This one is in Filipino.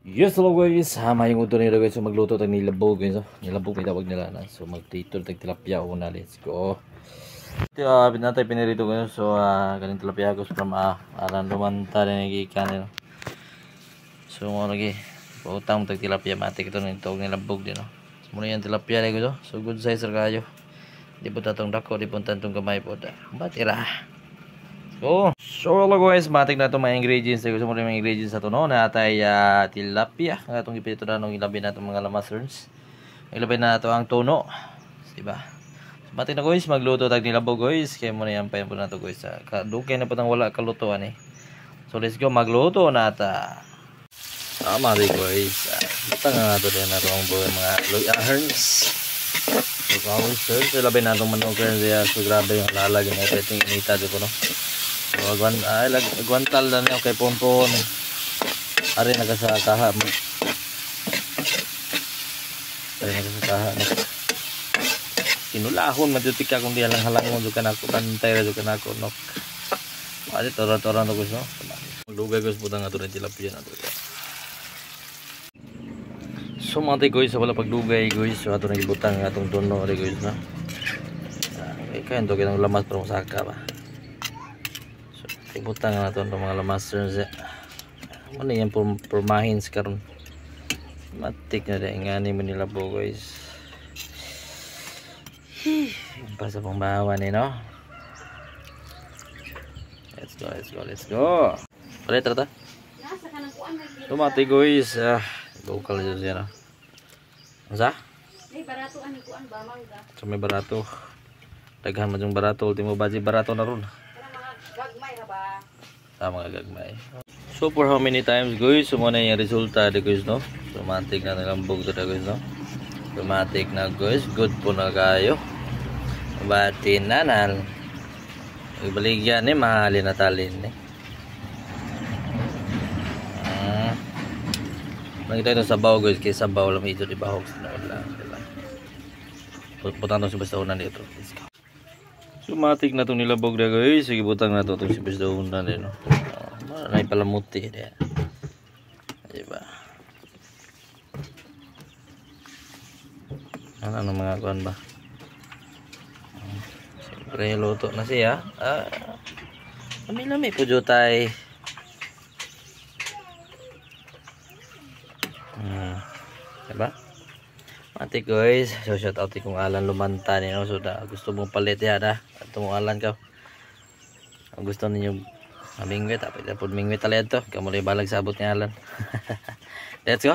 Yes, hello guys. Mayong uto nila guys. So magluto tag nilabog guys. So, nilabog may tawag nila na. So magtitol tag tilapia una. Let's go. Ito pinatay pinirito guys. So galing tilapia guys from aran lumanta rin ikan. So mo lagi pautang tag tilapia matik ito ng tawag nilabog din no. So muna yan tilapia guys. So good size kayo. Di po tatong dako, di po tantong kamay po. Batira. So hello guys, matik na itong mga ingredients. Gusto mo rin mga ingredients na ito, no? Natay tilapia. Ang itong ipito na nung ilabi na itong mga lamasrons. Ilabi na ito ang tono. Diba? So, matik na guys, magluto tag nilabo guys. Kaya muna yan pa yan po na ito guys. Dukay na po itong wala kalutuan eh. So let's go, magluto na ito. Tama rin guys. Ito nga ito din na itong mga loy-ahers. So kung sir, ilabi na itong manok. So grabe yung lalagyan na ito. Itong inita dito no. So, agwantal na niya kay Pompon. Ari nagasakaha. Ari nagasakaha. Kinulahon madutik ka kung di lang halangon dukan ako pantay ra dukan ako nok. Ari tora-tora no guys no. Lugay guys putang ato ng tilapia nato. So mga guys wala pagdugay guys. So ato nang gibutang atong tono ri guys no. Kaya ito kitang lamas pero saka ba. Ibutang na ito ng mga lamasters. Ano yan purmahin karon. Matik na rin nga ni Manila po guys. Pasa pang bahawan eh no. Let's go. Palit rata. Tumati guys. Local dito siya no. Masa? May barato ani kuan ba mangga. So may barato. Daghan man yung barato. Ultimo baji barato na ron. Gagmay ra ba? Mga gagmay. So for how many times guys, so muna yung resulta de guys no. So matik na nilambog to guys no. So matik na guys, good po na kayo. Batin na nal. Ibaligyan ni mahalin na talin ni. Nakita ito sabaw guys, kay sabaw lang ito di bahog sa lang, diba? Putang to sa bastahunan dito. So matik na itong nilabog na guys. Sige butang na ito itong sipis dahunan din no. May palamuti dia. Diba? Ano mga kuan ba? Siyempre luto na siya. Lami-lami po jutay. Diba? Mati guys, so shout out kung alan lumanta niyo so da gusto mong palit ya da. Ato mo alan ka. Ang gusto ninyo mingwit, tapos mingwit talaga to. Kamu balag sa abot ni alan. Let's go.